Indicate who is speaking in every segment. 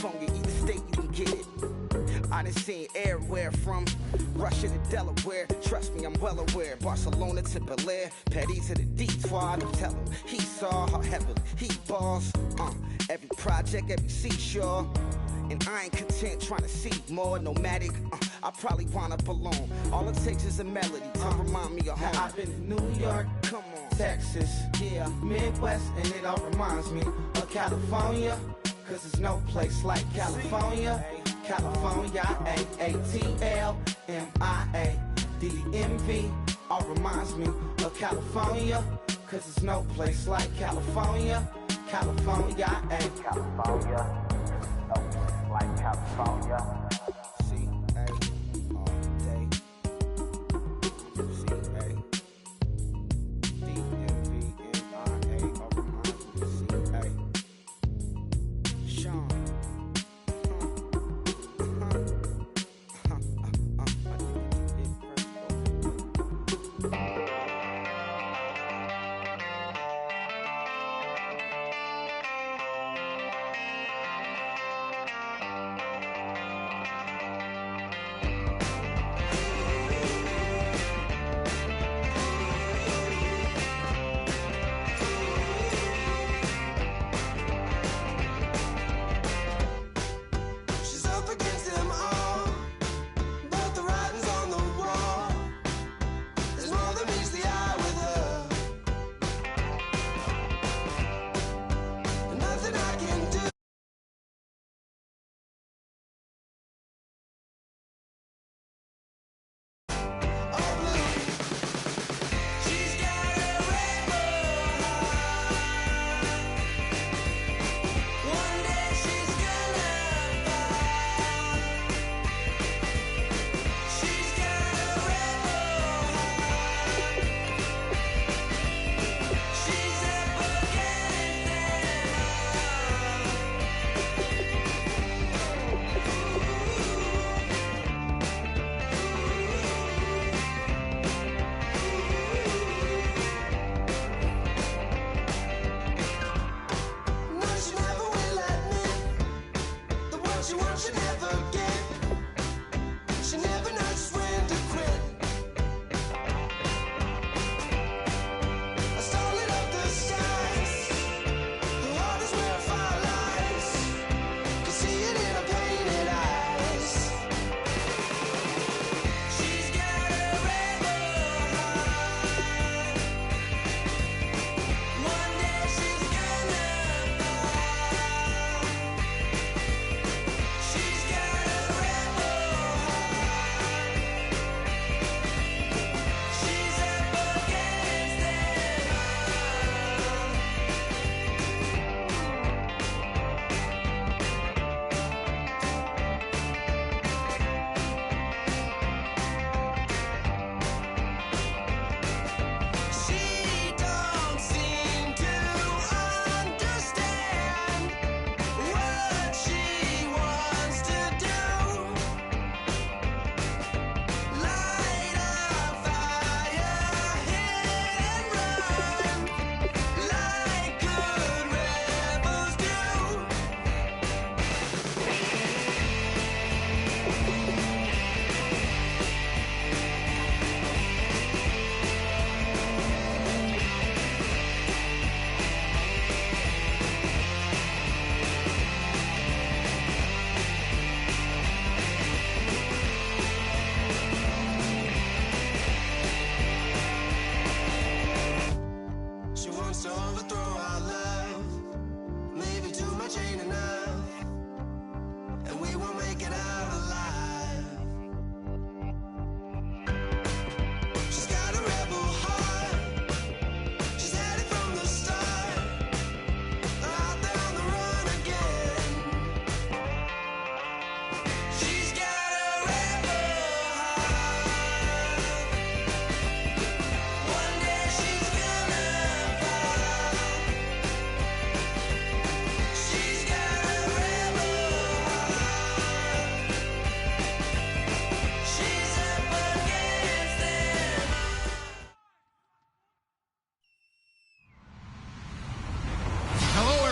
Speaker 1: California, either state you can get it. I done seen everywhere from Russia to Delaware. Trust me, I'm well aware. Barcelona to Bel Air, Petty to the Detroit. Don't tell him he saw how heavily he balls. Every project, every seashore. And I ain't content trying to see more nomadic. I probably wind up alone. All it takes is a melody to remind me of home.
Speaker 2: Now I've been to New York,
Speaker 1: come on,
Speaker 2: Texas, yeah, Midwest, and it all reminds me of California. Cause there's no place like California. California, A-A-T-L-M-I-A-D-D-M-V. All reminds me of California. Cause there's no place like California. California,
Speaker 3: California, no place like California.
Speaker 1: C-A all day. C-A D-M-V-M-I-A all reminds me of C-A. Sean.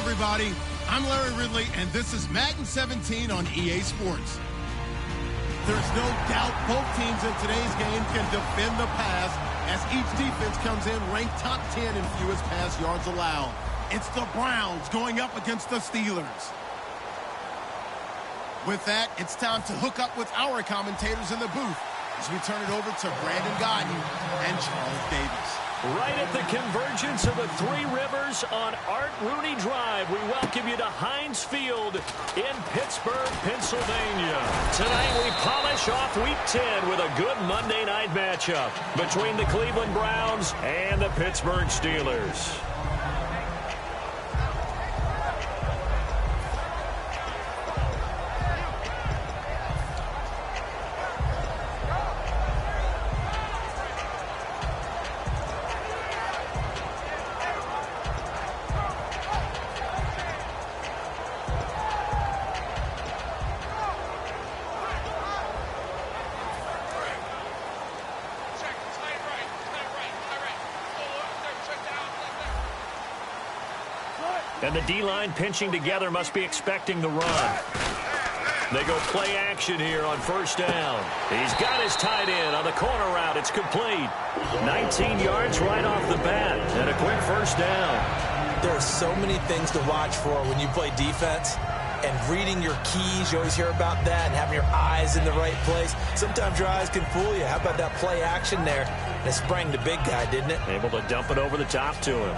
Speaker 4: everybody. I'm Larry Ridley, and this is Madden 17 on EA Sports. There's no doubt both teams in today's game can defend the pass as each defense comes in ranked top 10 in fewest pass yards allowed. It's the Browns going up against the Steelers. With that, it's time to hook up with our commentators in the booth as we turn it over to Brandon Gagne and Charles Davis.
Speaker 5: Right at the convergence of the Three Rivers on Art Rooney Drive, we welcome you to Heinz Field in Pittsburgh, Pennsylvania. Tonight we polish off Week 10 with a good Monday night matchup between the Cleveland Browns and the Pittsburgh Steelers. And the D-line pinching together must be expecting the run. They go play action here on first down. He's got his tight end on the corner route. It's complete. 19 yards right off the bat and a quick first down.
Speaker 6: There are so many things to watch for when you play defense. And reading your keys, you always hear about that, and having your eyes in the right place. Sometimes your eyes can fool you. How about that play action there? And it sprang the big guy, didn't it?
Speaker 5: Able to dump it over the top to him.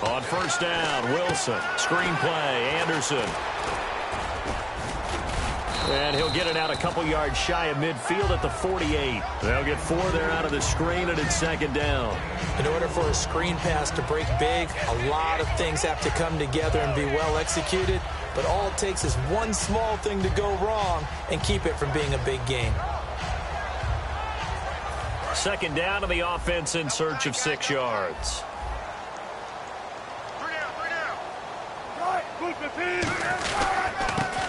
Speaker 5: On first down, Wilson. Screen play, Anderson. And he'll get it out a couple yards shy of midfield at the 48. They'll get 4 there out of the screen, and it's second down.
Speaker 6: In order for a screen pass to break big, a lot of things have to come together and be well executed. But all it takes is one small thing to go wrong and keep it from being a big gain.
Speaker 5: Second down to the offense in search of 6 yards.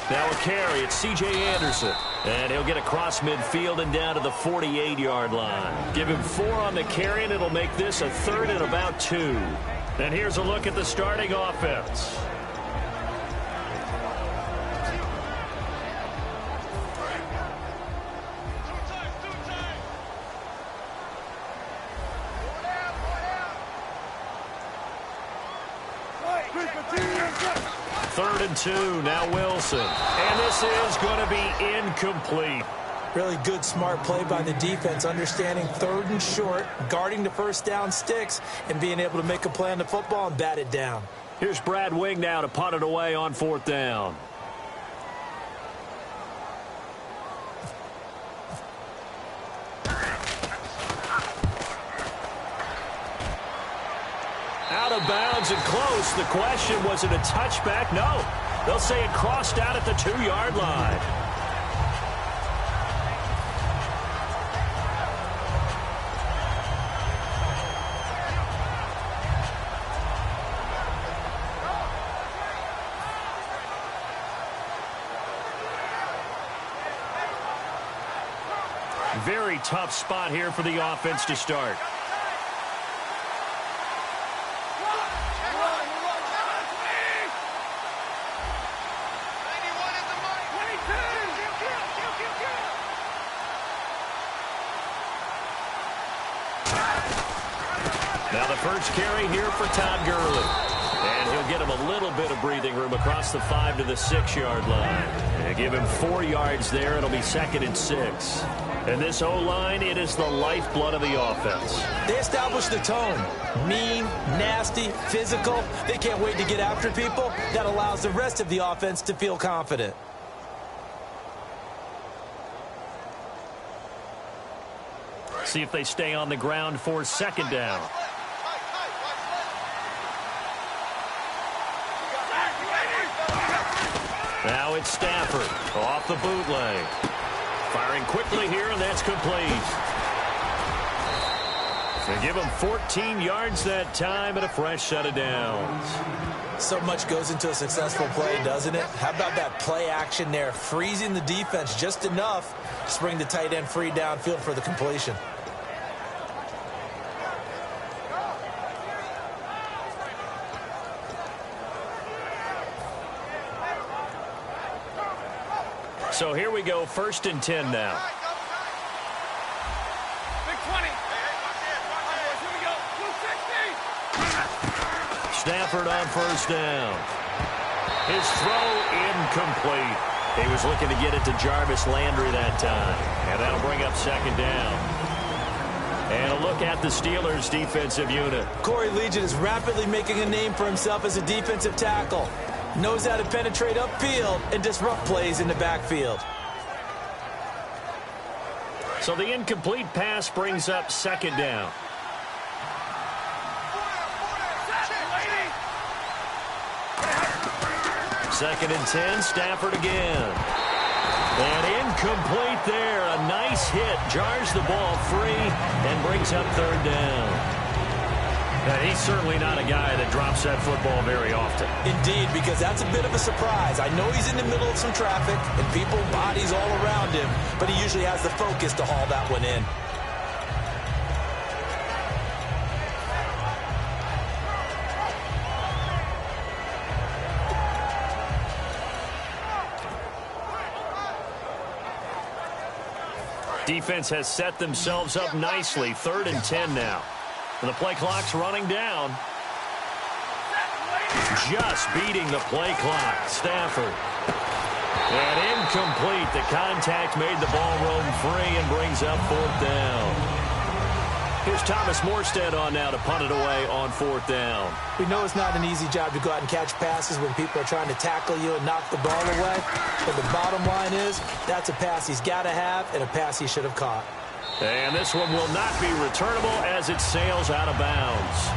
Speaker 5: Now a carry, it's C.J. Anderson. And he'll get across midfield and down to the 48-yard line. Give him 4 on the carry, and it'll make this a 3rd and about 2. And here's a look at the starting offense. Third and 2, now Wilson. And this is going to be incomplete.
Speaker 6: Really good, smart play by the defense, understanding 3rd and short, guarding the first down sticks, and being able to make a play on the football and bat it down.
Speaker 5: Here's Brad Wing now to punt it away on 4th down. Out of bounds and close. The question, was it a touchback? No. They'll say it crossed out at the 2-yard line. Very tough spot here for the offense to start. Now the first carry here for Todd Gurley. And he'll get him a little bit of breathing room across the 5 to the 6-yard line. They give him 4 yards there. It'll be 2nd and 6. And this O-line, it is the lifeblood of the offense.
Speaker 6: They establish the tone. Mean, nasty, physical. They can't wait to get after people. That allows the rest of the offense to feel confident.
Speaker 5: See if they stay on the ground for 2nd down. Now it's Stafford off the bootleg. Firing quickly here, and that's complete. They give him 14 yards that time and a fresh set of downs.
Speaker 6: So much goes into a successful play, doesn't it? How about that play action there, freezing the defense just enough to bring the tight end free downfield for the completion.
Speaker 5: So here we go, 1st and 10 now.
Speaker 7: Big 20. Here we go. 260.
Speaker 5: Stafford on 1st down. His throw incomplete. He was looking to get it to Jarvis Landry that time. And that'll bring up 2nd down. And a look at the Steelers' defensive unit.
Speaker 6: Corey Legion is rapidly making a name for himself as a defensive tackle. Knows how to penetrate upfield and disrupt plays in the backfield.
Speaker 5: So the incomplete pass brings up 2nd down. Second and 10, Stafford again. And incomplete there. A nice hit. Jars the ball free and brings up 3rd down. And he's certainly not a guy that drops that football very often.
Speaker 6: Indeed, because that's a bit of a surprise. I know he's in the middle of some traffic and people, bodies all around him, but he usually has the focus to haul that one in.
Speaker 5: Defense has set themselves up nicely. 3rd and 10 now. And the play clock's running down. Just beating the play clock. Stafford. And incomplete. The contact made the ball roam free and brings up 4th down. Here's Thomas Morstead on now to punt it away on 4th down.
Speaker 6: We know it's not an easy job to go out and catch passes when people are trying to tackle you and knock the ball away. But the bottom line is, that's a pass he's got to have and a pass he should have caught.
Speaker 5: And this one will not be returnable as it sails out of bounds.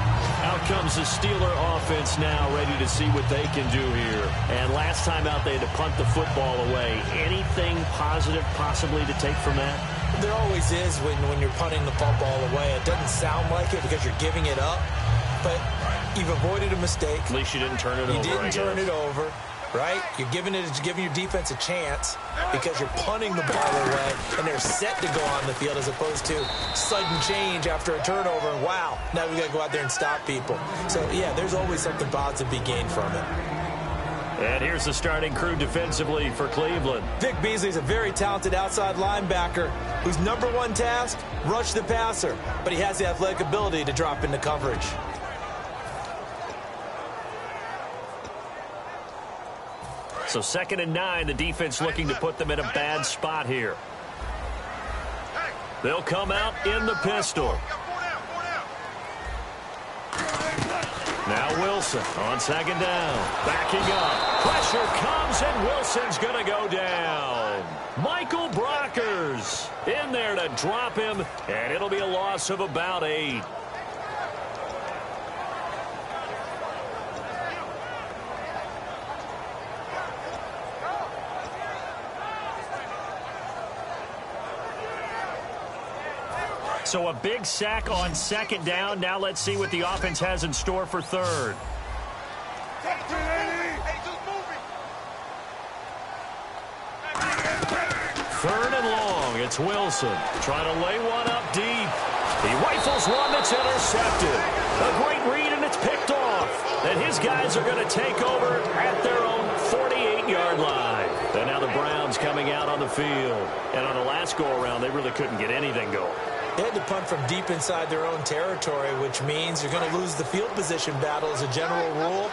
Speaker 5: Out comes the Steeler offense now, ready to see what they can do here. And last time out, they had to punt the football away. Anything positive possibly to take from that?
Speaker 6: There always is when you're punting the football away. It doesn't sound like it because you're giving it up, but you've avoided a mistake.
Speaker 5: At least you didn't turn it over.
Speaker 6: You didn't turn it over. Right? You're giving your defense a chance because you're punting the ball away and they're set to go on the field as opposed to sudden change after a turnover. And wow, now we got to go out there and stop people. So, yeah, there's always something positive to be gained from it.
Speaker 5: And here's the starting crew defensively for Cleveland.
Speaker 6: Vic Beasley's a very talented outside linebacker whose #1 task, rush the passer. But he has the athletic ability to drop into coverage.
Speaker 5: So 2nd and 9, the defense looking to put them in a bad spot here. They'll come out in the pistol. Now Wilson on 2nd down. Backing up. Pressure comes and Wilson's going to go down. Michael Brockers in there to drop him, and it'll be a loss of about 8. So a big sack on 2nd down. Now let's see what the offense has in store for 3rd. 3rd and long. It's Wilson trying to lay one up deep. He rifles one that's intercepted. A great read, and it's picked off. And his guys are going to take over at their own 48-yard line. And now the Browns coming out on the field. And on the last go-around, they really couldn't get anything going.
Speaker 6: They had to punt from deep inside their own territory, which means you're going to lose the field position battle as a general rule.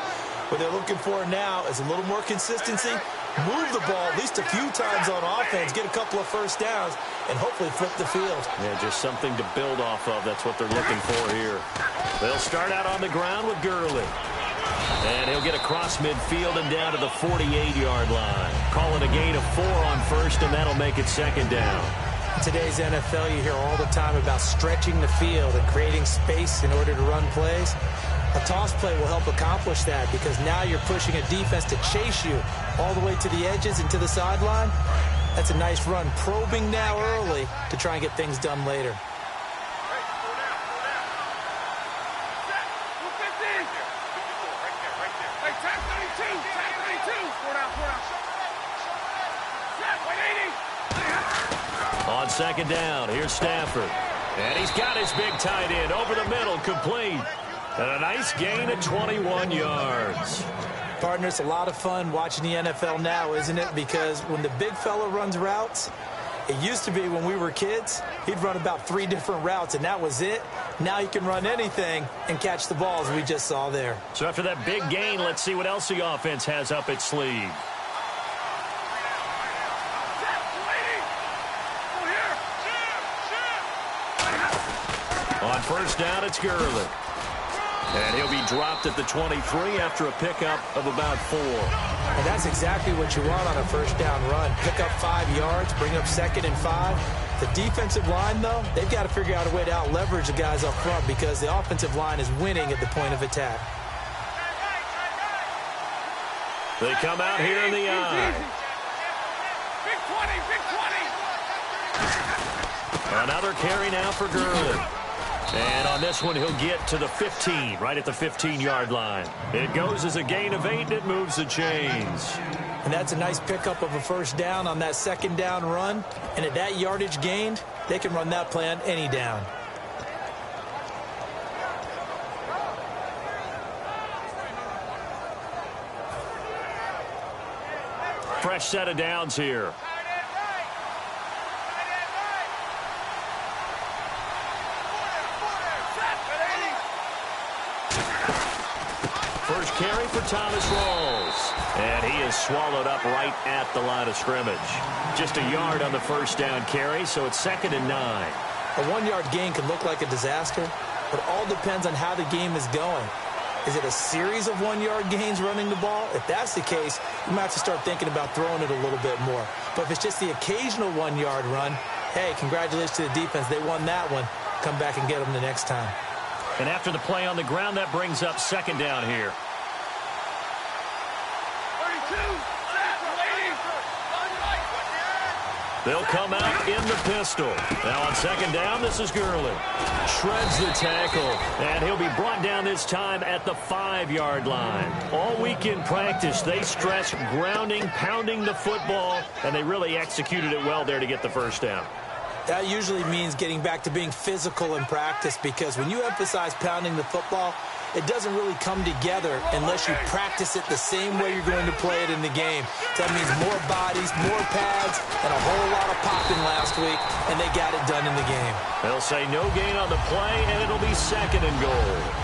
Speaker 6: What they're looking for now is a little more consistency, move the ball at least a few times on offense, get a couple of first downs, and hopefully flip the field.
Speaker 5: Yeah, just something to build off of. That's what they're looking for here. They'll start out on the ground with Gurley. And he'll get across midfield and down to the 48-yard line. Call it a gain of 4 on 1st, and that'll make it 2nd down.
Speaker 6: In today's NFL, you hear all the time about stretching the field and creating space in order to run plays. A toss play will help accomplish that because now you're pushing a defense to chase you all the way to the edges and to the sideline. That's a nice run, probing now early to try and get things done later.
Speaker 5: on second down, here's Stafford. And he's got his big tight end over the middle, complete. And a nice gain of 21 yards.
Speaker 6: Partner, it's a lot of fun watching the NFL now, isn't it? Because when the big fella runs routes, it used to be when we were kids, he'd run about 3 different routes, and that was it. Now he can run anything and catch the balls we just saw there.
Speaker 5: So after that big gain, let's see what else the offense has up its sleeve. On first down, it's Gurley. And he'll be dropped at the 23 after a pickup of about 4.
Speaker 6: And that's exactly what you want on a first down run. Pick up 5 yards, bring up 2nd and 5. The defensive line, though, they've got to figure out a way to out-leverage the guys up front because the offensive line is winning at the point of attack.
Speaker 5: They come out here in the eye.
Speaker 7: Big 20, big 20.
Speaker 5: Another carry now for Gurley. And on this one, he'll get to the 15, right at the 15-yard line. It goes as a gain of 8, and it moves the chains.
Speaker 6: And that's a nice pickup of a first down on that second down run. And at that yardage gained, they can run that play on any down.
Speaker 5: Fresh set of downs here. First carry for Thomas Rawls. And he is swallowed up right at the line of scrimmage. Just a yard on the first down carry, so it's 2nd and 9.
Speaker 6: A 1-yard gain can look like a disaster, but all depends on how the game is going. Is it a series of 1-yard gains running the ball? If that's the case, you might have to start thinking about throwing it a little bit more. But if it's just the occasional 1-yard run, hey, congratulations to the defense. They won that one. Come back and get them the next time.
Speaker 5: And after the play on the ground, that brings up 2nd down here.
Speaker 7: 32,
Speaker 5: They'll come out in the pistol. Now on 2nd down, this is Gurley. Shreds the tackle, and he'll be brought down this time at the 5-yard line. All week in practice, they stress grounding, pounding the football, and they really executed it well there to get the first down.
Speaker 6: That usually means getting back to being physical in practice because when you emphasize pounding the football, it doesn't really come together unless you practice it the same way you're going to play it in the game. That means more bodies, more pads, and a whole lot of popping last week, and they got it done in the game.
Speaker 5: They'll say no gain on the play, and it'll be 2nd and goal.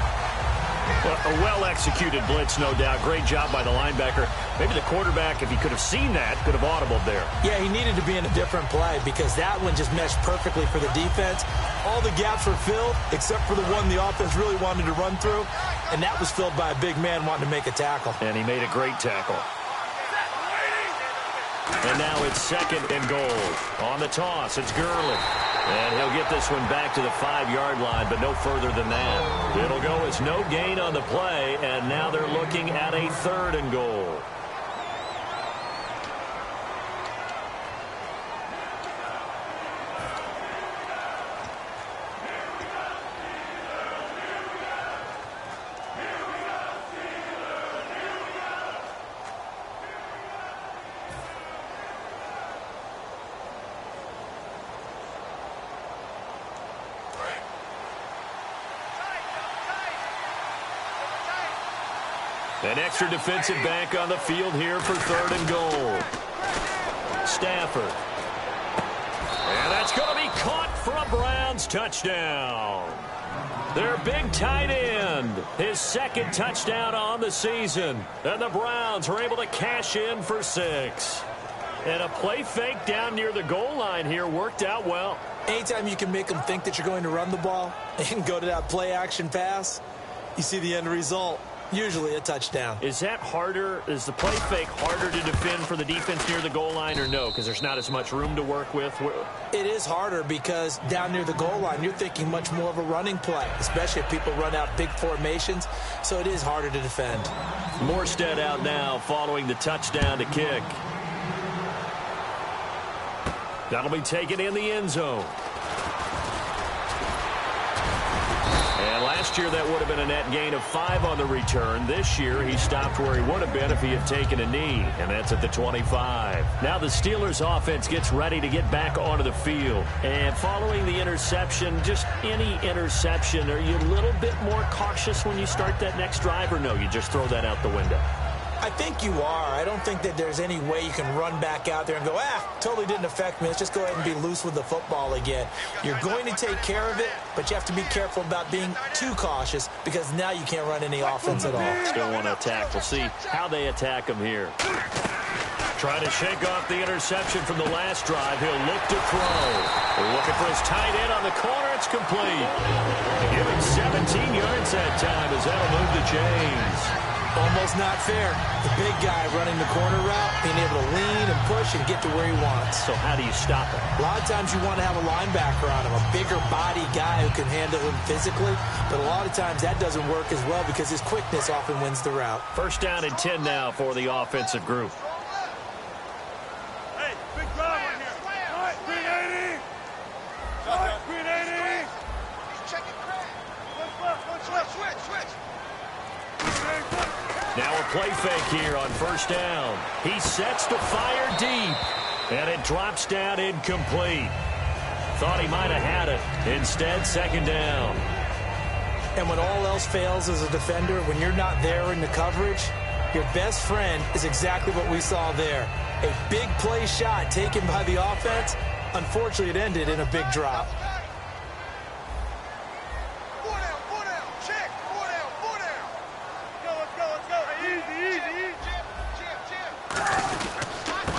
Speaker 5: A well-executed blitz, no doubt. Great job by the linebacker. Maybe the quarterback, if he could have seen that, could have audibled there.
Speaker 6: Yeah, he needed to be in a different play because that one just meshed perfectly for the defense. All the gaps were filled except for the one the offense really wanted to run through, and that was filled by a big man wanting to make a tackle.
Speaker 5: And he made a great tackle. And now it's 2nd and goal. On the toss, it's Gurley. And he'll get this one back to the 5-yard line, but no further than that. It'll go as no gain on the play, and now they're looking at a 3rd and goal. An extra defensive back on the field here for 3rd and goal. Stafford. And that's going to be caught for a Browns touchdown. Their big tight end, his 2nd touchdown on the season. And the Browns are able to cash in for 6. And a play fake down near the goal line here worked out well.
Speaker 6: Anytime you can make them think that you're going to run the ball and go to that play-action pass, you see the end result. Usually a touchdown.
Speaker 5: Is that harder? Is the play fake harder to defend for the defense near the goal line or no? Because there's not as much room to work with?
Speaker 6: It is harder because down near the goal line, you're thinking much more of a running play, especially if people run out big formations. So it is harder to defend.
Speaker 5: Morstead out now following the touchdown to kick. That'll be taken in the end zone. And last Last year, that would have been a net gain of 5 on the return. This year, he stopped where he would have been if he had taken a knee, and that's at the 25. Now the Steelers offense gets ready to get back onto the field. And following the interception, just any interception, are you a little bit more cautious when you start that next drive, or no, you just throw that out the window?
Speaker 6: I think you are. I don't think that there's any way you can run back out there and go, totally didn't affect me. Let's just go ahead and be loose with the football again. You're going to take care of it, but you have to be careful about being too cautious because now you can't run any offense at all.
Speaker 5: Still want to attack. We'll see how they attack him here. Trying to shake off the interception from the last drive. He'll look to throw. They're looking for his tight end on the corner. It's complete. Give him 17 yards that time as that'll move the chains.
Speaker 6: Almost not fair. The big guy running the corner route, being able to lean and push and get to where he wants.
Speaker 5: So how do you stop it?
Speaker 6: A lot of times you want to have a linebacker on him, a bigger body guy who can handle him physically, but a lot of times that doesn't work as well because his quickness often wins the route.
Speaker 5: First down and 10 now for the offensive group.
Speaker 7: Hey, big drive right here. All right, 380. All right, 380.
Speaker 2: Check it, Craig. Switch.
Speaker 5: Now a play fake here on first down. He sets to fire deep, and it drops down incomplete. Thought he might have had it. Instead, second down.
Speaker 6: And when all else fails as a defender, when you're not there in the coverage, your best friend is exactly what we saw there. A big play shot taken by the offense. Unfortunately, it ended in a big drop.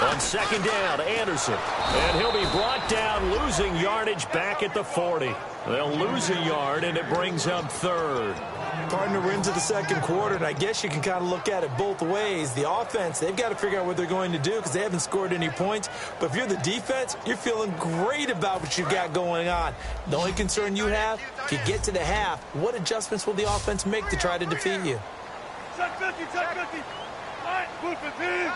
Speaker 5: On second down, Anderson. And he'll be brought down, losing yardage back at the 40. They'll lose a yard, and it brings up third.
Speaker 6: Partner, we're into the second quarter, and I guess you can kind of look at it both ways. The offense, they've got to figure out what they're going to do because they haven't scored any points. But if you're the defense, you're feeling great about what you've got going on. The only concern you have, if you get to the half, what adjustments will the offense make to try to defeat you?
Speaker 7: Check 50. All right, move 15.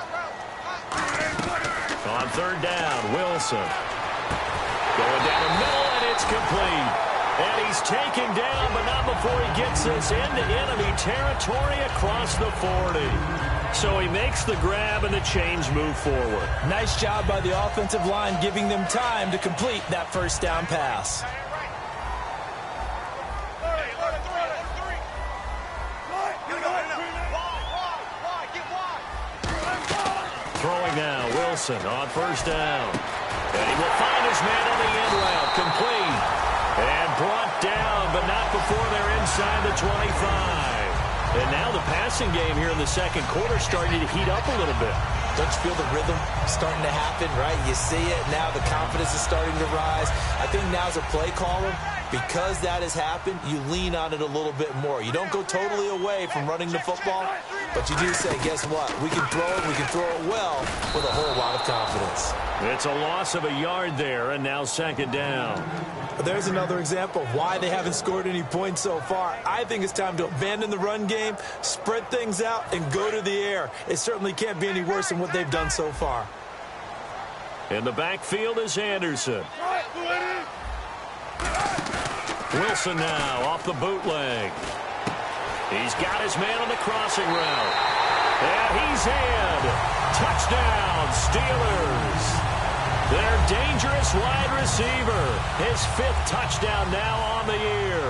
Speaker 5: On third down, Wilson. Going down the middle, and it's complete. And he's taken down, but not before he gets this into enemy territory across the 40. So he makes the grab, and the chains move forward.
Speaker 6: Nice job by the offensive line, giving them time to complete that first down pass.
Speaker 5: Throwing now, Wilson on first down. And he will find his man on the end route, complete. And brought down, but not before they're inside the 25. And now the passing game here in the second quarter starting to heat up a little bit.
Speaker 6: Don't you feel the rhythm starting to happen, right? You see it. Now the confidence is starting to rise. I think now as a play caller, because that has happened, you lean on it a little bit more. You don't go totally away from running the football, but you do say, guess what? We can throw it well with a whole lot of confidence.
Speaker 5: It's a loss of a yard there, and now second down.
Speaker 6: But there's another example of why they haven't scored any points so far. I think it's time to abandon the run game, spread things out, and go to the air. It certainly can't be any worse than what they've done so far.
Speaker 5: In the backfield is Anderson. Wilson now off the bootleg. He's got his man on the crossing route. And he's in. Touchdown, Steelers. Their dangerous wide receiver. His 5th touchdown now on the year.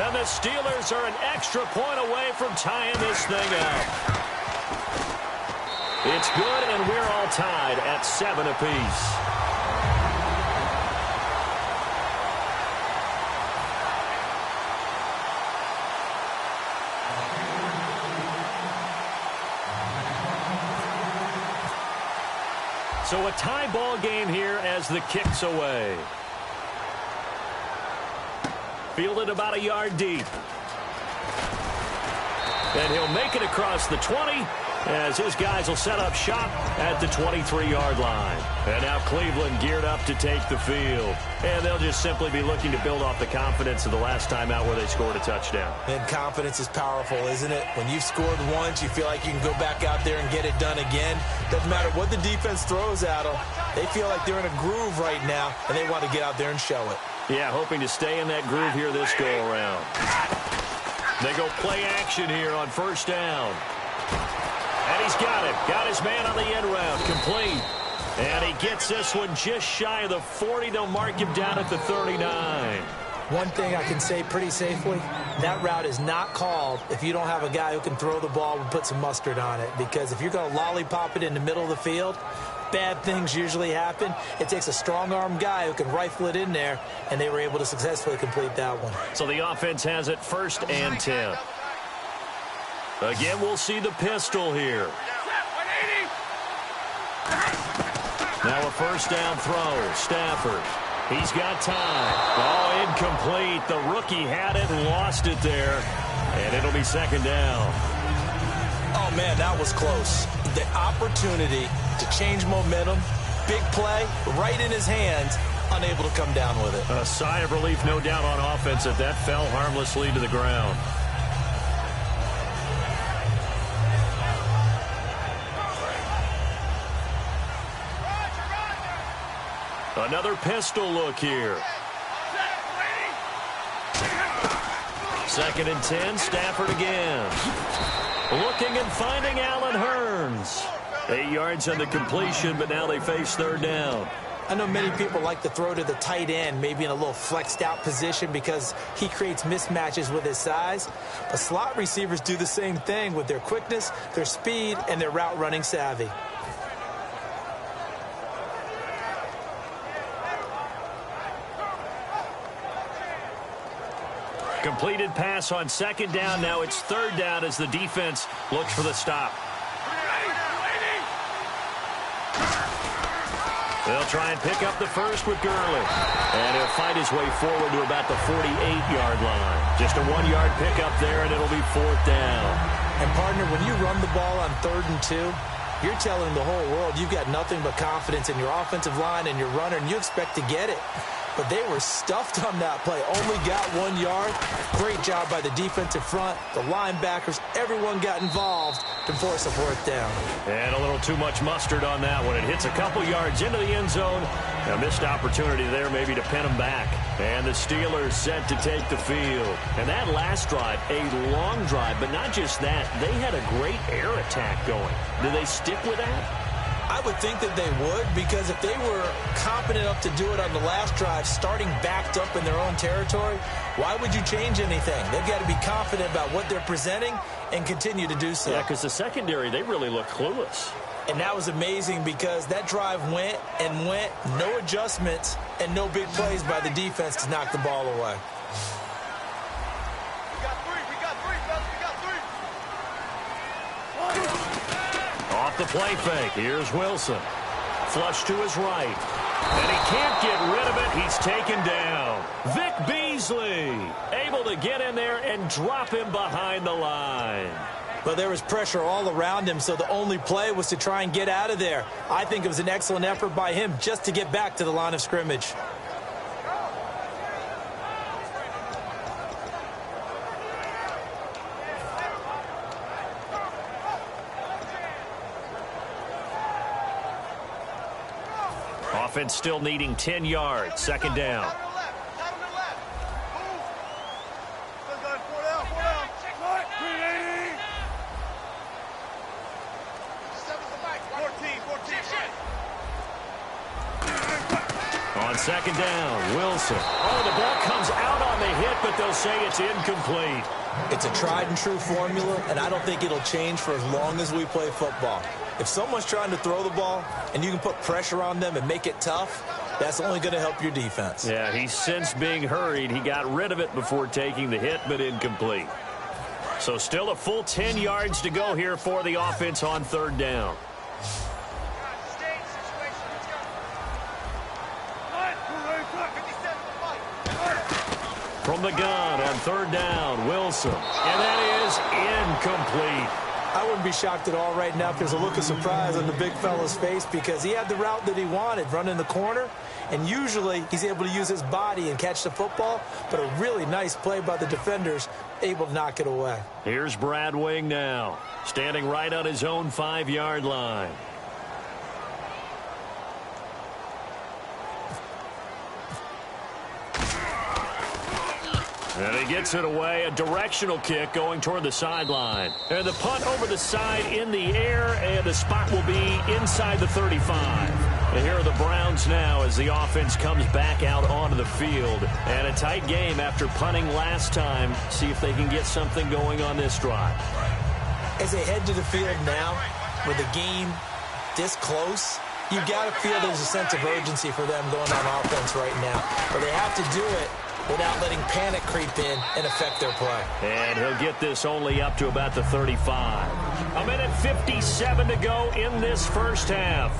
Speaker 5: And the Steelers are an extra point away from tying this thing up. It's good, and we're all tied at 7 apiece. So a tie ball game here as the kick's away. Fielded about a yard deep. And he'll make it across the 20 as his guys will set up shop at the 23-yard line. And now Cleveland geared up to take the field. And they'll just simply be looking to build off the confidence of the last time out where they scored a touchdown.
Speaker 6: And confidence is powerful, isn't it? When you've scored once, you feel like you can go back out there and get it done again. Doesn't matter what the defense throws at them. They feel like they're in a groove right now, and they want to get out there and show it.
Speaker 5: Yeah, hoping to stay in that groove here this go-around. They go play action here on first down. And he's got it. Got his man on the end route. Complete. And he gets this one just shy of the 40. They'll mark him down at the 39.
Speaker 6: One thing I can say pretty safely, that route is not called if you don't have a guy who can throw the ball and put some mustard on it. Because if you're going to lollipop it in the middle of the field, bad things usually happen. It takes a strong-arm guy who can rifle it in there, and they were able to successfully complete that one.
Speaker 5: So the offense has it 1st and 10. Again, we'll see the pistol here. Now a first down throw. Stafford. He's got time. Oh, incomplete. The rookie had it and lost it there. And it'll be 2nd down.
Speaker 6: Oh, man, that was close. The opportunity to change momentum, big play, right in his hands, unable to come down with it.
Speaker 5: A sigh of relief, no doubt, on offense that fell harmlessly to the ground. Another pistol look here. 2nd and 10, Stafford again. Looking and finding Allen Hurns. 8 yards on the completion, but now they face 3rd down.
Speaker 6: I know many people like to throw to the tight end, maybe in a little flexed out position because he creates mismatches with his size. But slot receivers do the same thing with their quickness, their speed, and their route running savvy.
Speaker 5: Completed pass on 2nd down. Now it's 3rd down as the defense looks for the stop. They'll try and pick up the first with Gurley. And he'll fight his way forward to about the 48-yard line. Just a 1-yard pickup there, and it'll be 4th down.
Speaker 6: And, partner, when you run the ball on 3rd and 2, you're telling the whole world you've got nothing but confidence in your offensive line and your runner, and you expect to get it. But they were stuffed on that play. Only got 1 yard. Great job by the defensive front. The linebackers, everyone got involved to force a 4th down.
Speaker 5: And a little too much mustard on that one. It hits a couple yards into the end zone. A missed opportunity there maybe to pin them back. And the Steelers set to take the field. And that last drive, a long drive, but not just that. They had a great air attack going. Do they stick with that?
Speaker 6: I would think that they would, because if they were competent enough to do it on the last drive, starting backed up in their own territory, why would you change anything? They've got to be confident about what they're presenting and continue to do so.
Speaker 5: Yeah, because the secondary, they really look clueless.
Speaker 6: And that was amazing because that drive went and went, no adjustments, and no big plays by the defense to knock the ball away.
Speaker 5: Off the play fake. Here's Wilson. Flush to his right. And he can't get rid of it. He's taken down. Vic Beasley able to get in there and drop him behind the line.
Speaker 6: But there was pressure all around him, so the only play was to try and get out of there. I think it was an excellent effort by him just to get back to the line of scrimmage.
Speaker 5: Offense still needing 10 yards. 2nd down. On 2nd down, Wilson. Oh, the ball comes out on the hit, but they'll say it's incomplete.
Speaker 6: It's a tried and true formula, and I don't think it'll change for as long as we play football. If someone's trying to throw the ball and you can put pressure on them and make it tough, that's only going to help your defense.
Speaker 5: Yeah, he's since being hurried. He got rid of it before taking the hit, but incomplete. So still a full 10 yards to go here for the offense on 3rd down. From the gun on 3rd down, Wilson. And that is incomplete.
Speaker 6: I wouldn't be shocked at all right now if there's a look of surprise on the big fella's face because he had the route that he wanted, running the corner, and usually he's able to use his body and catch the football, but a really nice play by the defenders, able to knock it away.
Speaker 5: Here's Brad Wing now, standing right on his own 5-yard line. And he gets it away, a directional kick going toward the sideline. And the punt over the side in the air, and the spot will be inside the 35. And here are the Browns now as the offense comes back out onto the field. And a tight game after punting last time. See if they can get something going on this drive.
Speaker 6: As they head to the field now, with the game this close, you got to feel there's a sense of urgency for them going on offense right now. But they have to do it without letting panic creep in and affect their play.
Speaker 5: And he'll get this only up to about the 35. A minute 57 to go in this first half.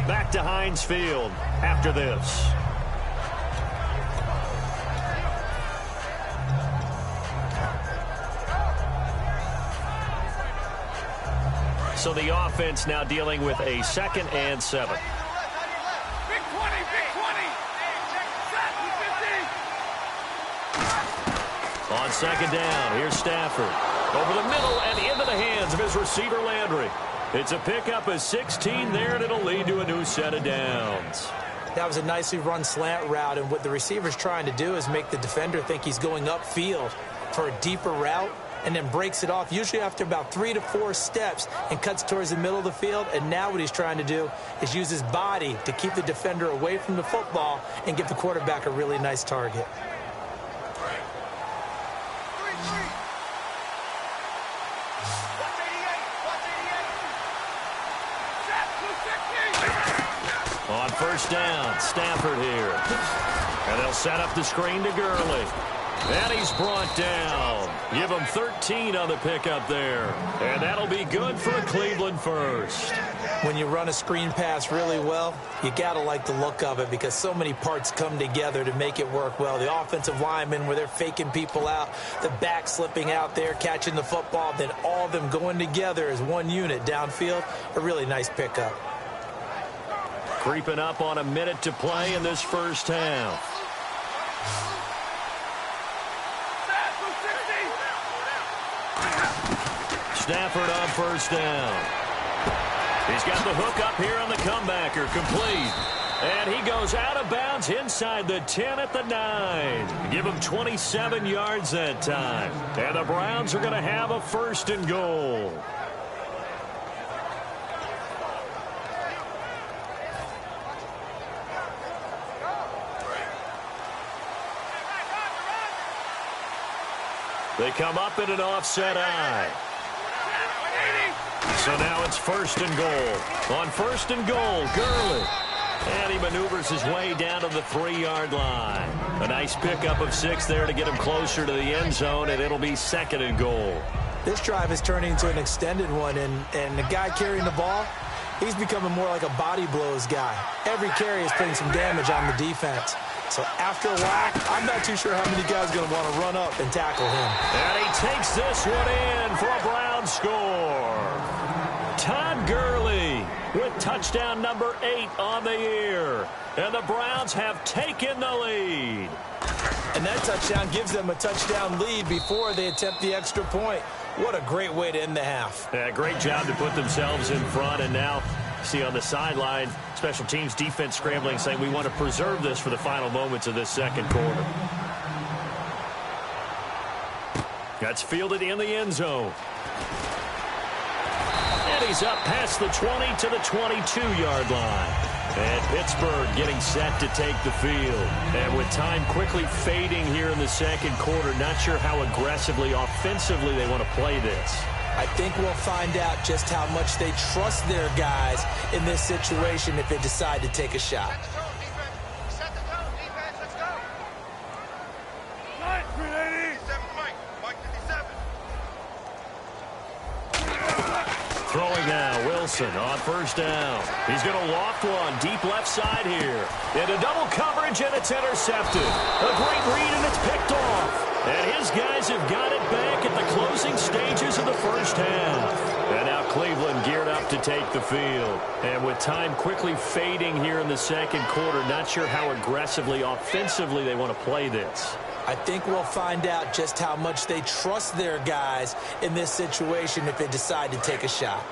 Speaker 5: Back to Heinz Field after this. So the offense now dealing with a 2nd and 7.
Speaker 7: Big 20, big 20.
Speaker 5: On 2nd down, here's Stafford. Over the middle and into the hands of his receiver, Landry. It's a pickup of 16 there, and it'll lead to a new set of downs.
Speaker 6: That was a nicely run slant route, and what the receiver's trying to do is make the defender think he's going upfield for a deeper route, and then breaks it off, usually after about 3 to 4 steps, and cuts towards the middle of the field. And now what he's trying to do is use his body to keep the defender away from the football and give the quarterback a really nice target.
Speaker 5: On 1st down, Stafford here. And they'll set up the screen to Gurley. And he's brought down. Give him 13 on the pickup there. And that'll be good for a Cleveland first.
Speaker 6: When you run a screen pass really well, you got to like the look of it because so many parts come together to make it work well. The offensive linemen where they're faking people out, the back slipping out there, catching the football, then all of them going together as one unit downfield. A really nice pickup.
Speaker 5: Creeping up on a minute to play in this first half. Stafford on 1st down. He's got the hook up here on the comebacker, complete. And he goes out of bounds inside the 10 at the 9. Give him 27 yards that time. And the Browns are going to have a 1st and goal. They come up in an offset eye. So now it's 1st and goal. On 1st and goal, Gurley. And he maneuvers his way down to the 3-yard line. A nice pickup of 6 there to get him closer to the end zone, and it'll be 2nd and goal.
Speaker 6: This drive is turning into an extended one, and the guy carrying the ball, he's becoming more like a body blows guy. Every carry is putting some damage on the defense. So after a while, I'm not too sure how many guys are going to want to run up and tackle him.
Speaker 5: And he takes this one in for a Brown score. Todd Gurley with touchdown number 8 on the year. And the Browns have taken the lead.
Speaker 6: And that touchdown gives them a touchdown lead before they attempt the extra point. What a great way to end the half.
Speaker 5: Yeah, great job to put themselves in front, and now see on the sideline, special teams defense scrambling, saying we want to preserve this for the final moments of this 2nd quarter. That's fielded in the end zone. And he's up past the 20 to the 22-yard line. And Pittsburgh getting set to take the field. And with time quickly fading here in the 2nd quarter, not sure how aggressively, offensively they want to play this.
Speaker 6: I think we'll find out just how much they trust their guys in this situation if they decide to take a shot.
Speaker 5: Throwing now, Wilson on 1st down. He's going to loft one deep left side here. Into double coverage, and it's intercepted. A great read, and it's picked off. And his guys have got it back at the closing stages of the first half. And now Cleveland geared up to take the field. And with time quickly fading here in the 2nd quarter, not sure how aggressively, offensively they want to play this.
Speaker 6: I think we'll find out just how much they trust their guys in this situation if they decide to take a shot.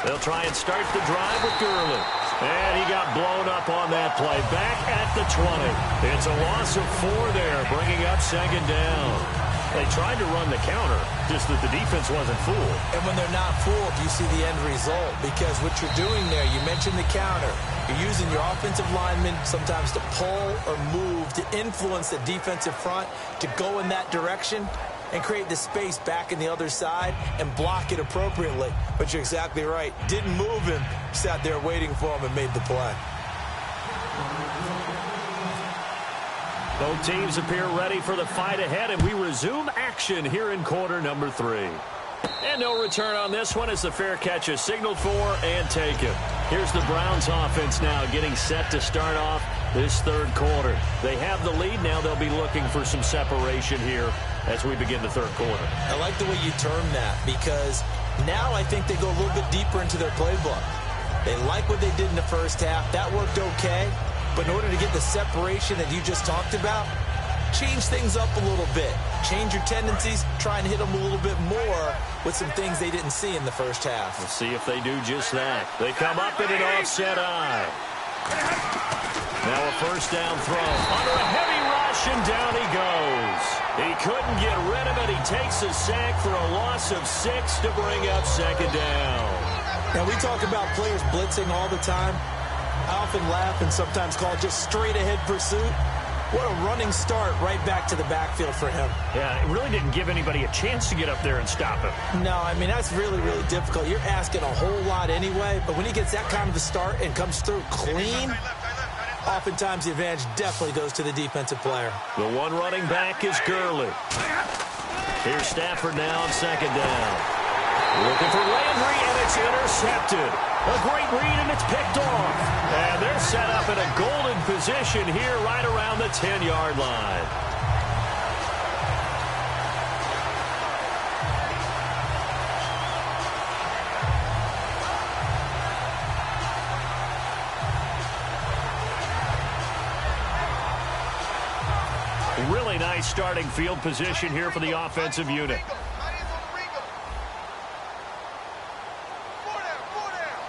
Speaker 5: They'll try and start the drive with Gurley. And he got blown up on that play. Back at the 20. It's a loss of 4 there, bringing up second down. They tried to run the counter, just that the defense wasn't fooled.
Speaker 6: And when they're not fooled, you see the end result. Because what you're doing there, you mentioned the counter. You're using your offensive linemen sometimes to pull or move, to influence the defensive front, to go in that direction and create the space back in the other side and block it appropriately. But you're exactly right. Didn't move him, sat there waiting for him and made the play.
Speaker 5: Both teams appear ready for the fight ahead, and we resume action here in quarter number 3. And no return on this one as the fair catch is signaled for and taken. Here's the Browns offense now getting set to start off this third quarter. They have the lead. Now they'll be looking for some separation here as we begin the third quarter.
Speaker 6: I like the way you term that, because now I think they go a little bit deeper into their playbook. They like what they did in the first half. That worked okay. But in order to get the separation that you just talked about, change things up a little bit. Change your tendencies, try and hit them a little bit more with some things they didn't see in the first half.
Speaker 5: We'll see if they do just that. They come up in an offset eye. Now a first down throw. Under a heavy rush, and down he goes. He couldn't get rid of it. He takes a sack for a loss of 6 to bring up second down.
Speaker 6: Now we talk about players blitzing all the time. I often laugh and sometimes call it just straight-ahead pursuit. What a running start right back to the backfield for him.
Speaker 5: Yeah, it really didn't give anybody a chance to get up there and stop him.
Speaker 6: No, I mean, that's really, really difficult. You're asking a whole lot anyway, but when he gets that kind of a start and comes through clean, oftentimes the advantage definitely goes to the defensive player.
Speaker 5: The one running back is Gurley. Here's Stafford now on second down. Looking for Landry, and it's intercepted. A great read, and it's picked off. And they're set up in a golden position here right around the 10-yard line. Really nice starting field position here for the offensive unit.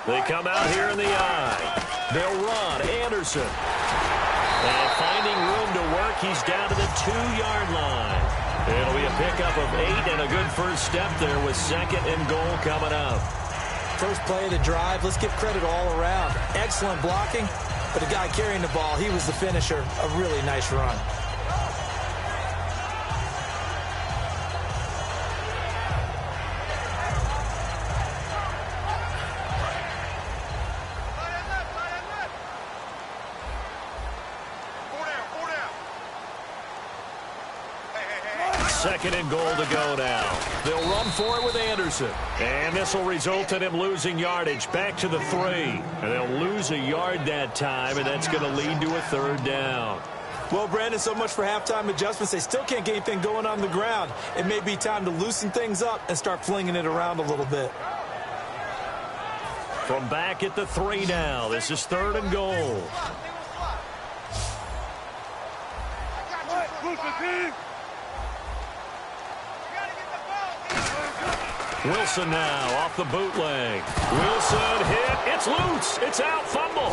Speaker 5: They come out here in the eye. They'll run. Anderson. And finding room to work, he's down to the 2-yard line. It'll be a pickup of 8 and a good first step there with second and goal coming up.
Speaker 6: First play of the drive. Let's give credit all around. Excellent blocking, but the guy carrying the ball, he was the finisher. A really nice run.
Speaker 5: Second and goal to go now. They'll run for it with Anderson. And this will result in him losing yardage back to the 3. And they'll lose a yard that time, and that's going to lead to a third down.
Speaker 6: Well, Brandon, so much for halftime adjustments. They still can't get anything going on the ground. It may be time to loosen things up and start flinging it around a little bit.
Speaker 5: From back at the 3 now. This is third and goal. Wilson now off the bootleg. Wilson hit. It's loose. It's out. Fumble.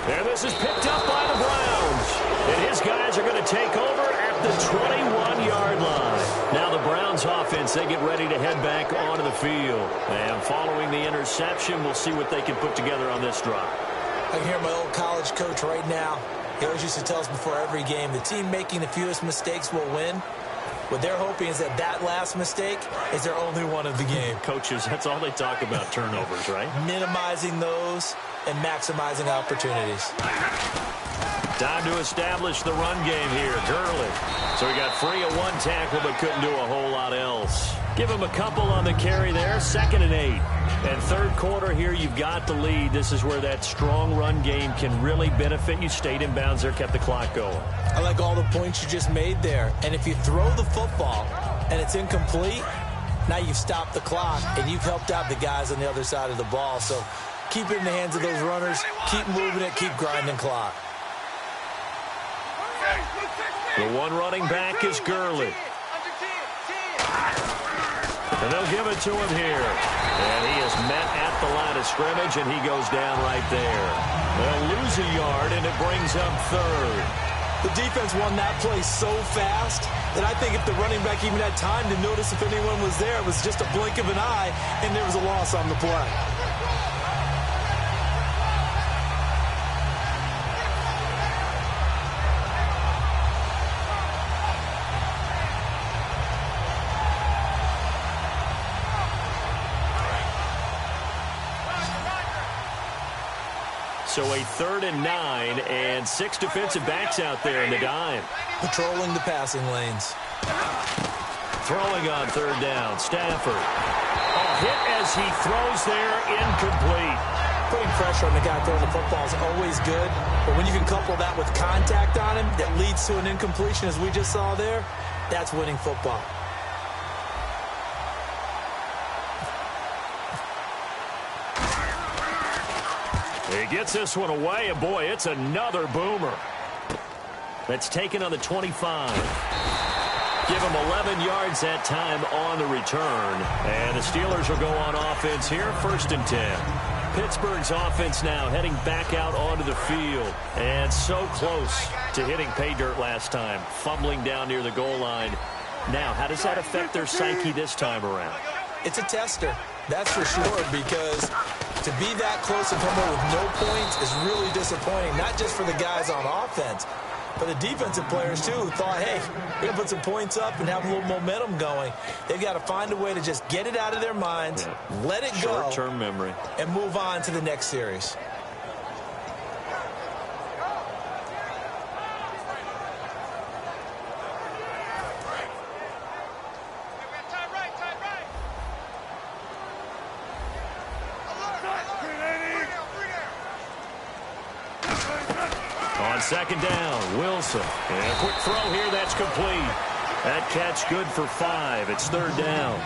Speaker 5: And this is picked up by the Browns. And his guys are going to take over at the 21-yard line. Now the Browns offense, they get ready to head back onto the field. And following the interception, we'll see what they can put together on this drive.
Speaker 6: I can hear my old college coach right now. He always used to tell us before every game, the team making the fewest mistakes will win. What they're hoping is that that last mistake is their only one of the game.
Speaker 5: Coaches, that's all they talk about, turnovers, right?
Speaker 6: Minimizing those and maximizing opportunities.
Speaker 5: Time to establish the run game here. Gurley. So he got free of 1 tackle but couldn't do a whole lot else. Give him a couple on the carry there. Second and 8. And third quarter here, you've got the lead. This is where that strong run game can really benefit you. Stayed in bounds there, kept the clock going.
Speaker 6: I like all the points you just made there. And if you throw the football and it's incomplete, now you've stopped the clock and you've helped out the guys on the other side of the ball. So keep it in the hands of those runners. Keep moving it. Keep grinding clock.
Speaker 5: The one running back is Gurley. And they'll give it to him here. And he is met at the line of scrimmage, and he goes down right there. They'll lose a yard, and it brings up third.
Speaker 6: The defense won that play so fast that I think if the running back even had time to notice if anyone was there, it was just a blink of an eye, and there was a loss on the play.
Speaker 5: So a 3rd and 9 and 6 defensive backs out there in the dime.
Speaker 6: Patrolling the passing lanes.
Speaker 5: Throwing on 3rd down, Stafford. A hit as he throws there, incomplete.
Speaker 6: Putting pressure on the guy throwing the football is always good, but when you can couple that with contact on him that leads to an incompletion, as we just saw there, that's winning football.
Speaker 5: He gets this one away, and boy, it's another boomer. That's taken on the 25. Give him 11 yards that time on the return. And the Steelers will go on offense here, 1st and 10. Pittsburgh's offense now heading back out onto the field. And so close to hitting pay dirt last time, fumbling down near the goal line. Now, how does that affect their psyche this time around?
Speaker 6: It's a tester, that's for sure, because to be that close and come away with no points is really disappointing, not just for the guys on offense, but the defensive players, too, who thought, hey, we're going to put some points up and have a little momentum going. They've got to find a way to just get it out of their minds, let it go,
Speaker 5: short-term memory,
Speaker 6: and move on to the next series.
Speaker 5: On 2nd down, Wilson. And a quick throw here, that's complete. That catch good for 5. It's 3rd down.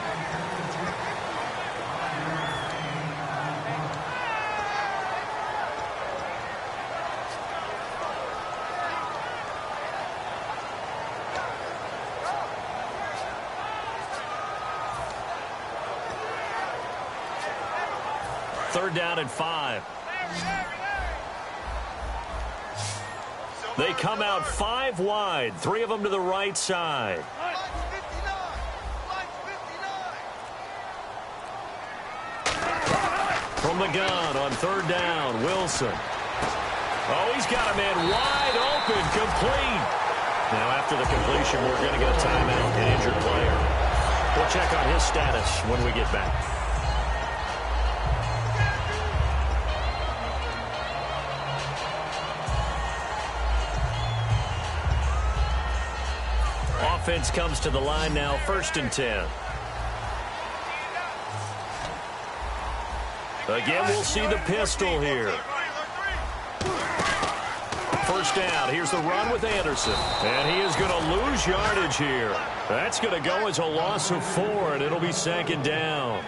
Speaker 5: Third down and 5. They come out 5 wide, 3 of them to the right side. From the gun on 3rd down, Wilson. Oh, he's got a man wide open, complete. Now after the completion, we're going to get a timeout, an injured player. We'll check on his status when we get back. Offense comes to the line now, 1st and 10. Again, we'll see the pistol here. 1st down. Here's the run with Anderson. And he is going to lose yardage here. That's going to go as a loss of 4, and it'll be 2nd down.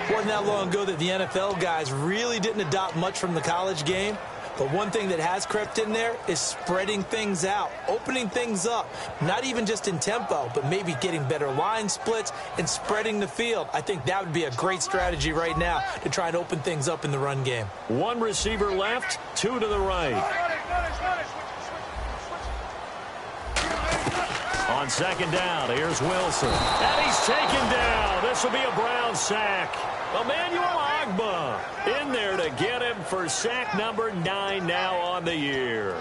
Speaker 6: Wasn't that long ago that the NFL guys really didn't adopt much from the college game. But one thing that has crept in there is spreading things out, opening things up, not even just in tempo, but maybe getting better line splits and spreading the field. I think that would be a great strategy right now to try and open things up in the run game.
Speaker 5: 1 receiver left, 2 to the right. On 2nd down, here's Wilson. And he's taken down. This will be a Brown sack. Emmanuel Ogbah in there to get him for sack number 9 now on the year.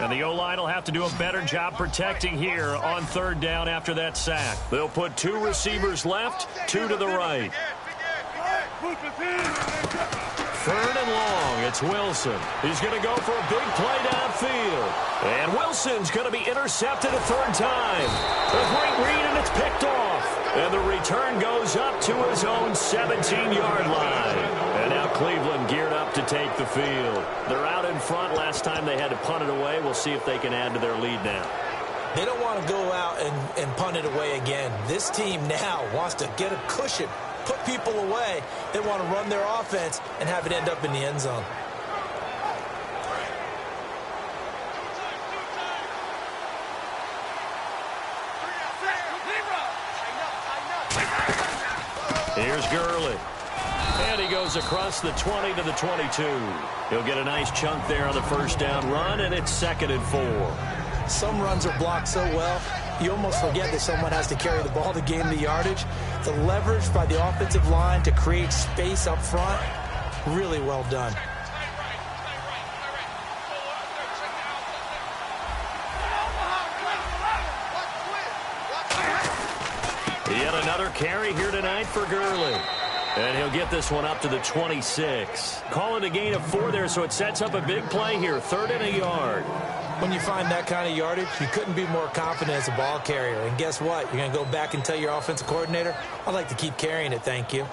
Speaker 5: And the O-line will have to do a better job protecting here on 3rd down after that sack. They'll put 2 receivers left, 2 to the right. 3rd and long, it's Wilson. He's going to go for a big play downfield. And Wilson's going to be intercepted a 3rd time. A great read, and it's picked off. And the return goes up to his own 17-yard line. And now Cleveland geared up to take the field. They're out in front. Last time they had to punt it away. We'll see if they can add to their lead now.
Speaker 6: They don't want to go out and punt it away again. This team now wants to get a cushion, put people away. They want to run their offense and have it end up in the end zone.
Speaker 5: Here's Gurley. And he goes across the 20 to the 22. He'll get a nice chunk there on the first down run, and it's 2nd and 4.
Speaker 6: Some runs are blocked so well, you almost forget that someone has to carry the ball to gain the yardage. The leverage by the offensive line to create space up front, really well done.
Speaker 5: Yet another carry here tonight for Gurley. And he'll get this one up to the 26. Call it a gain of 4 there, so it sets up a big play here. 3rd and a yard.
Speaker 6: When you find that kind of yardage, you couldn't be more confident as a ball carrier. And guess what? You're going to go back and tell your offensive coordinator, I'd like to keep carrying it, thank you.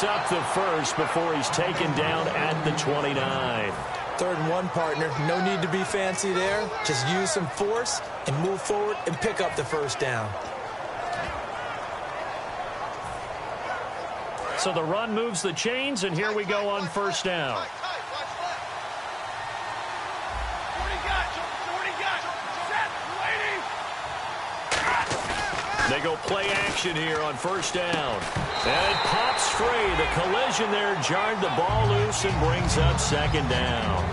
Speaker 5: Up the first before he's taken down at the 29.
Speaker 6: 3rd and 1, partner. No need to be fancy there. Just use some force and move forward and pick up the first down.
Speaker 5: So the run moves the chains, and here we go on first down. They go play action here on first down. And it pops free. The collision there jarred the ball loose and brings up 2nd down.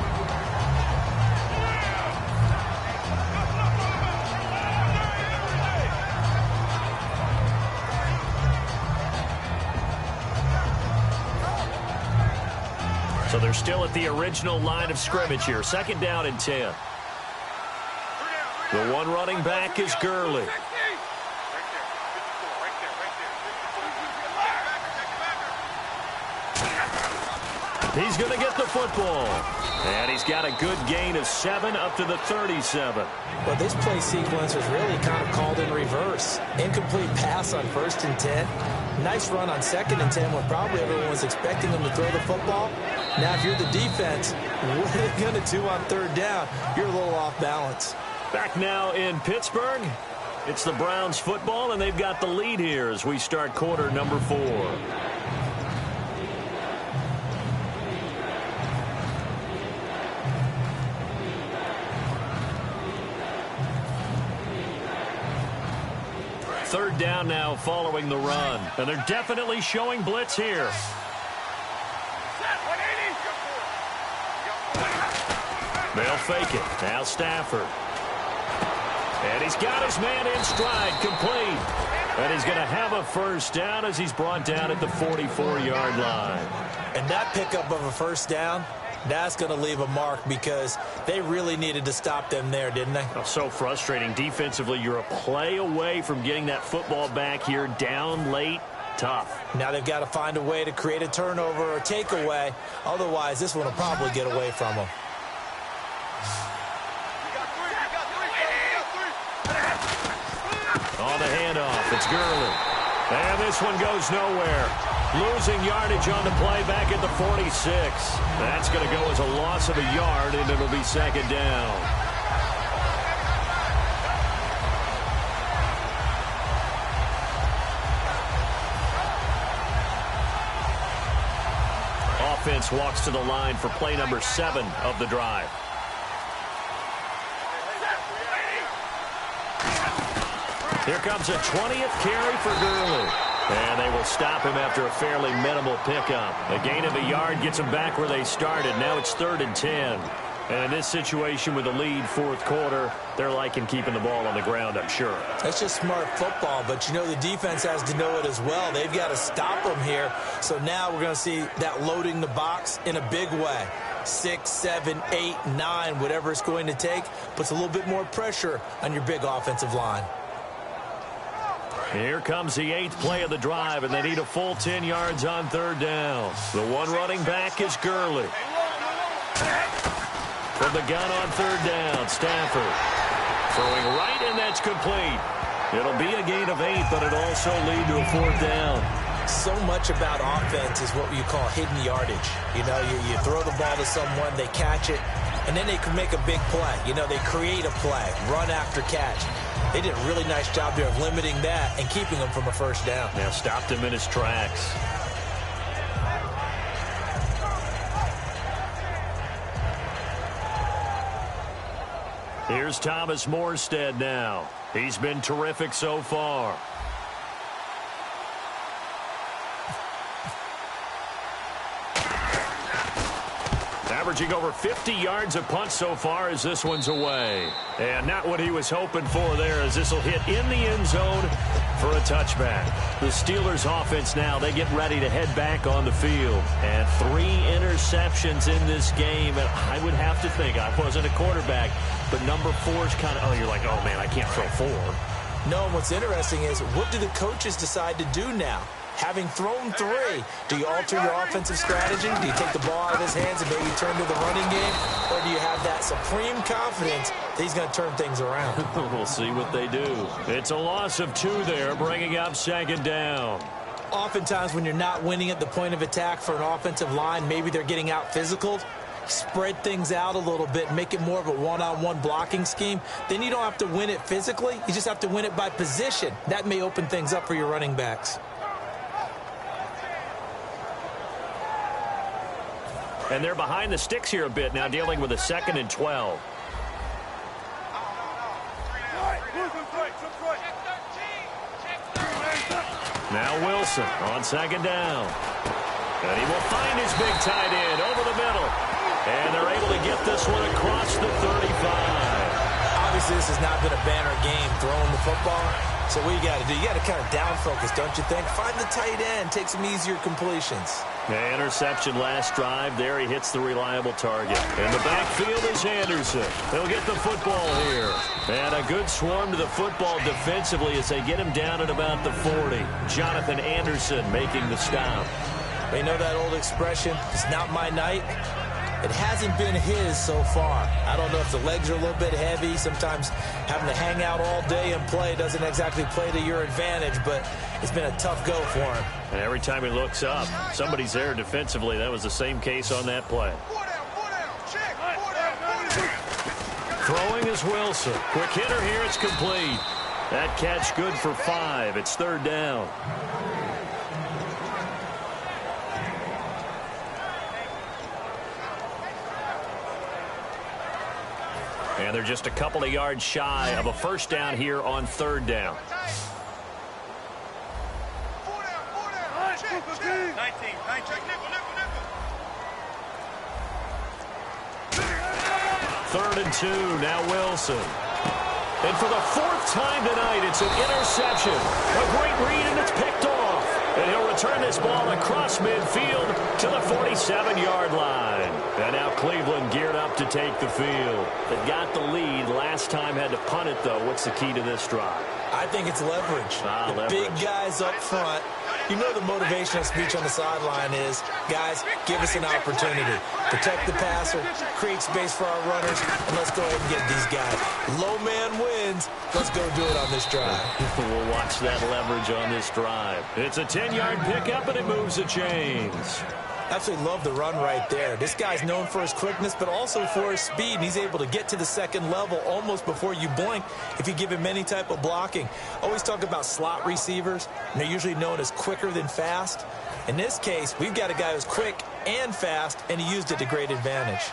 Speaker 5: So they're still at the original line of scrimmage here. 2nd down and 10. The one running back is Gurley. He's going to get the football. And he's got a good gain of 7 up to the 37.
Speaker 6: Well, this play sequence was really kind of called in reverse. Incomplete pass on 1st and 10. Nice run on 2nd and 10 when probably everyone was expecting him to throw the football. Now, if you're the defense, what are they going to do on 3rd down? You're a little off balance.
Speaker 5: Back now in Pittsburgh. It's the Browns football, and they've got the lead here as we start quarter number 4. Third down now following the run. And they're definitely showing blitz here. They'll fake it. Now Stafford. And he's got his man in stride, complete. And he's going to have a first down as he's brought down at the 44-yard line.
Speaker 6: And that pickup of a first down, that's going to leave a mark because they really needed to stop them there, didn't they?
Speaker 5: Oh, so frustrating. Defensively, you're a play away from getting that football back here down late. Tough.
Speaker 6: Now they've got to find a way to create a turnover or takeaway. Otherwise, this one will probably get away from them.
Speaker 5: On the handoff, it's Gurley. And this one goes nowhere. Losing yardage on the play back at the 46. That's going to go as a loss of a yard, and it'll be 2nd down. Offense walks to the line for play number 7 of the drive. Here comes a 20th carry for Gurley. And they will stop him after a fairly minimal pickup. A gain of a yard gets them back where they started. Now it's 3rd and 10. And in this situation with the lead 4th quarter, they're liking keeping the ball on the ground, I'm sure.
Speaker 6: That's just smart football, but you know the defense has to know it as well. They've got to stop them here. So now we're going to see that loading the box in a big way. 6, 7, 8, 9, whatever it's going to take, puts a little bit more pressure on your big offensive line.
Speaker 5: Here comes the 8th play of the drive, and they need a full 10 yards on 3rd down. The one running back is Gurley. From the gun on 3rd down, Stafford. Throwing right, and that's complete. It'll be a gain of 8, but it'll also lead to a 4th down.
Speaker 6: So much about offense is what you call hidden yardage. You know, you throw the ball to someone, they catch it, and then they can make a big play. You know, they create a play, run after catch. They did a really nice job there of limiting that and keeping him from a 1st down.
Speaker 5: Now stopped him in his tracks. Here's Thomas Morstead now. He's been terrific so far. Averaging over 50 yards a punt so far as this one's away. And not what he was hoping for there, as this will hit in the end zone for a touchback. The Steelers offense now, they get ready to head back on the field. And 3 interceptions in this game. And I would have to think, I wasn't a quarterback, but number 4 is kind of, oh, you're like, oh, man, I can't throw 4.
Speaker 6: No, and what's interesting is, what do the coaches decide to do now? Having thrown 3, do you alter your offensive strategy? Do you take the ball out of his hands and maybe turn to the running game? Or do you have that supreme confidence that he's going to turn things around?
Speaker 5: We'll see what they do. It's a loss of 2 there, bringing up 2nd down.
Speaker 6: Oftentimes when you're not winning at the point of attack for an offensive line, maybe they're getting out physical. Spread things out a little bit, make it more of a one-on-one blocking scheme. Then you don't have to win it physically. You just have to win it by position. That may open things up for your running backs.
Speaker 5: And they're behind the sticks here a bit now, dealing with a 2nd and 12. Now Wilson on 2nd down. And he will find his big tight end over the middle. And they're able to get this one across the 35.
Speaker 6: Obviously, this has not been a banner game throwing the football. So what you got to do, you got to kind of down focus, don't you think? Find the tight end, take some easier completions.
Speaker 5: The interception last drive. There he hits the reliable target. In the backfield is Anderson. He'll get the football here. And a good swarm to the football defensively as they get him down at about the 40. Jonathan Anderson making the stop.
Speaker 6: They know that old expression, it's not my night. It hasn't been his so far. I don't know if the legs are a little bit heavy. Sometimes having to hang out all day and play doesn't exactly play to your advantage, but it's been a tough go for him.
Speaker 5: And every time he looks up, somebody's there defensively. That was the same case on that play. Throwing is Wilson. Quick hitter here. It's complete. That catch good for 5. It's 3rd down. And they're just a couple of yards shy of a 1st down here on 3rd down. 3rd and 2. Now Wilson. And for the 4th time tonight, it's an interception. A great read, and it's picked off. And he'll return this ball across midfield to the 47-yard line. And now Cleveland geared up to take the field. They got the lead. Last time had to punt it, though. What's the key to this drive?
Speaker 6: I think it's leverage.
Speaker 5: Leverage.
Speaker 6: Big guys up front. You know the motivational speech on the sideline is, guys, give us an opportunity. Protect the passer, create space for our runners, and let's go ahead and get these guys. Low man wins. Let's go do it on this drive.
Speaker 5: We'll watch that leverage on this drive. It's a 10-yard pickup, and it moves the chains.
Speaker 6: Absolutely love the run right there. This guy's known for his quickness, but also for his speed. And he's able to get to the 2nd level almost before you blink if you give him any type of blocking. Always talk about slot receivers, and they're usually known as quicker than fast. In this case, we've got a guy who's quick and fast, and he used it to great advantage.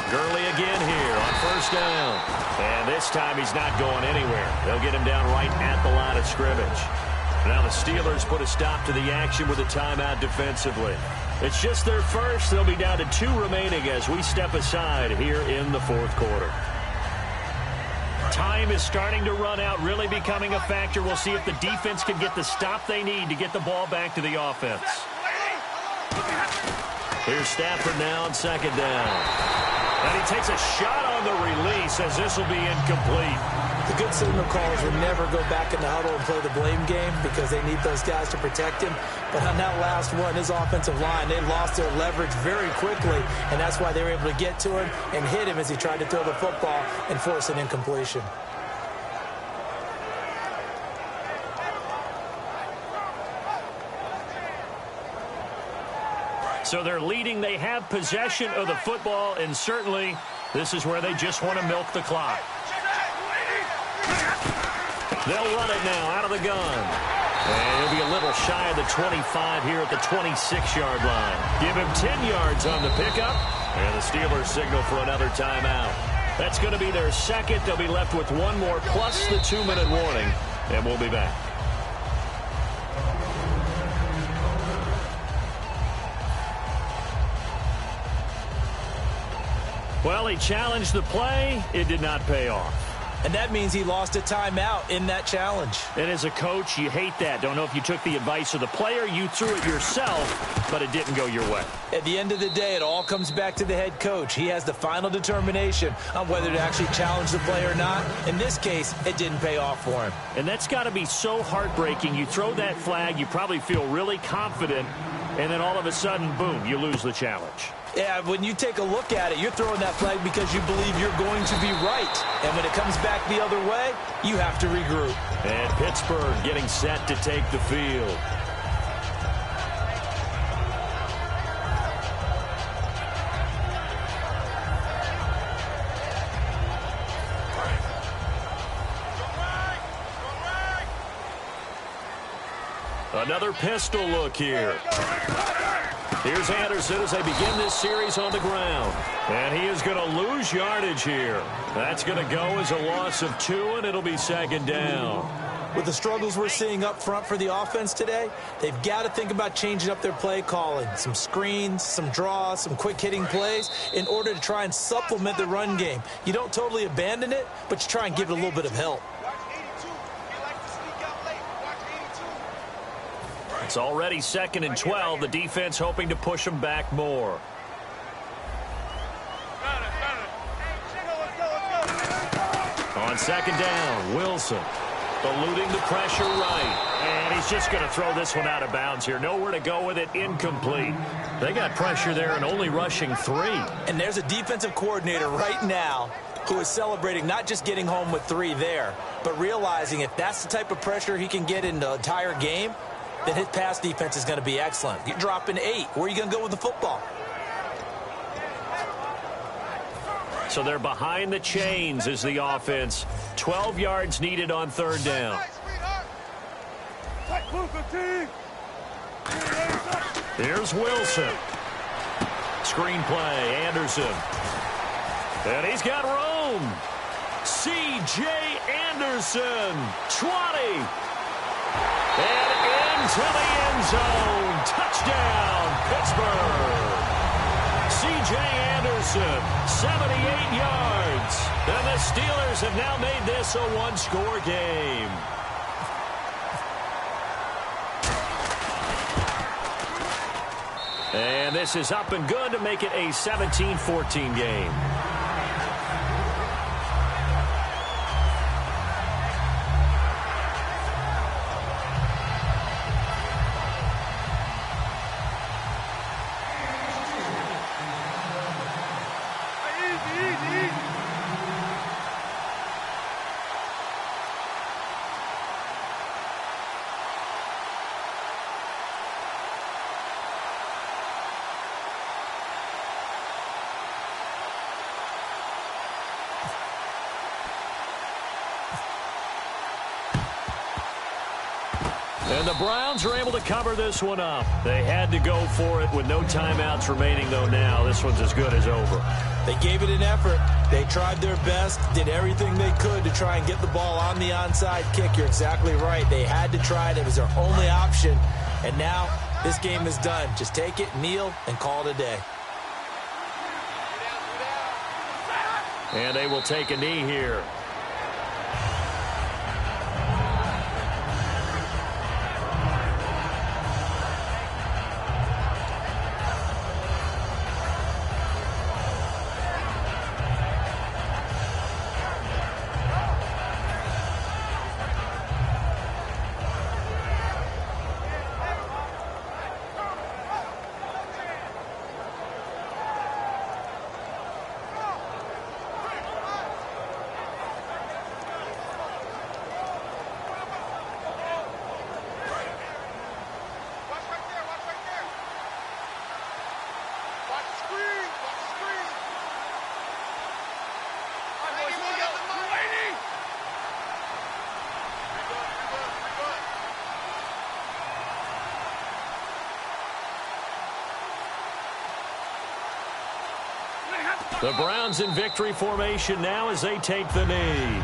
Speaker 5: Gurley again here on 1st down. And this time he's not going anywhere. They'll get him down right at the line of scrimmage. Now the Steelers put a stop to the action with a timeout defensively. It's just their first. They'll be down to 2 remaining as we step aside here in the 4th quarter. Time is starting to run out, really becoming a factor. We'll see if the defense can get the stop they need to get the ball back to the offense. Here's Stafford now on second down. And he takes a shot on the release as this will be incomplete.
Speaker 6: The good signal callers will never go back in the huddle and play the blame game because they need those guys to protect him. But on that last one, his offensive line, they lost their leverage very quickly, and that's why they were able to get to him and hit him as he tried to throw the football and force an incompletion.
Speaker 5: So they're leading. They have possession of the football, and certainly this is where they just want to milk the clock. They'll run it now out of the gun. And he'll be a little shy of the 25 here at the 26-yard line. Give him 10 yards on the pickup, and the Steelers signal for another timeout. That's going to be their second. They'll be left with one more plus the 2-minute warning, and we'll be back. Well, he challenged the play. It did not pay off.
Speaker 6: And that means he lost a timeout in that challenge.
Speaker 5: And as a coach, you hate that. Don't know if you took the advice of the player. You threw it yourself, but it didn't go your way.
Speaker 6: At the end of the day, it all comes back to the head coach. He has the final determination on whether to actually challenge the play or not. In this case, it didn't pay off for him.
Speaker 5: And that's got to be so heartbreaking. You throw that flag, you probably feel really confident, and then all of a sudden, boom, you lose the challenge.
Speaker 6: Yeah, when you take a look at it, you're throwing that flag because you believe you're going to be right. And when it comes back the other way, you have to regroup.
Speaker 5: And Pittsburgh getting set to take the field. Another pistol look here. Here's Anderson as they begin this series on the ground. And he is going to lose yardage here. That's going to go as a loss of 2, and it'll be second down.
Speaker 6: With the struggles we're seeing up front for the offense today, they've got to think about changing up their play calling. Some screens, some draws, some quick-hitting plays in order to try and supplement the run game. You don't totally abandon it, but you try and give it a little bit of help.
Speaker 5: It's already 2nd and 12. The defense hoping to push them back more. On second down, Wilson eluding the pressure right. And he's just going to throw this one out of bounds here. Nowhere to go with it. Incomplete. They got pressure there and only rushing 3.
Speaker 6: And there's a defensive coordinator right now who is celebrating not just getting home with 3 there, but realizing if that's the type of pressure he can get in the entire game, then his pass defense is going to be excellent. You're dropping 8. Where are you going to go with the football?
Speaker 5: So they're behind the chains as the offense. 12 yards needed on 3rd down. Here's Wilson. Screen play, Anderson. And he's got room. C.J. Anderson, 20. And into the end zone. Touchdown, Pittsburgh. C.J. Anderson, 78 yards. And the Steelers have now made this a one-score game. And this is up and good to make it a 17-14 game. And the Browns are able to cover this one up. They had to go for it with no timeouts remaining, though, now. This one's as good as over.
Speaker 6: They gave it an effort. They tried their best, did everything they could to try and get the ball on the onside kick. You're exactly right. They had to try it. It was their only option. And now this game is done. Just take it, kneel, and call it a day.
Speaker 5: And they will take a knee here. The Browns in victory formation now as they take the knee.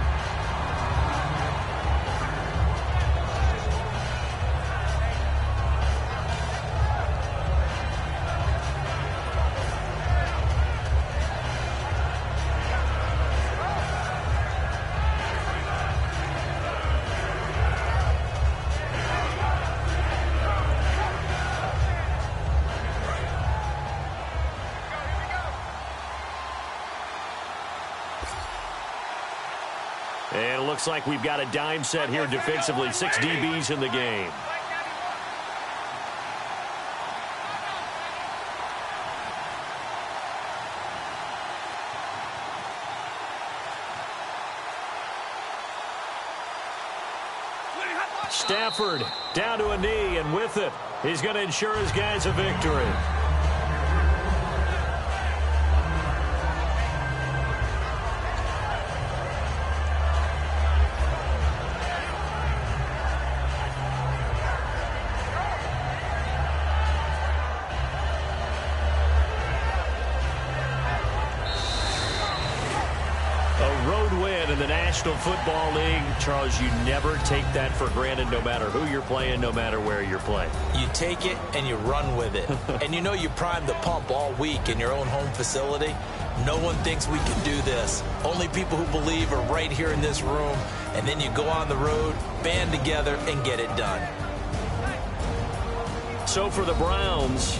Speaker 5: And it looks like we've got a dime set here defensively. 6 DBs in the game. Stafford down to a knee, and with it, he's going to ensure his guys a victory. In the National Football League, Charles, you never take that for granted no matter who you're playing, no matter where you're playing.
Speaker 6: You take it and you run with it. And you know you primed the pump all week in your own home facility. No one thinks we can do this. Only people who believe are right here in this room. And then you go on the road, band together, and get it done.
Speaker 5: So for the Browns,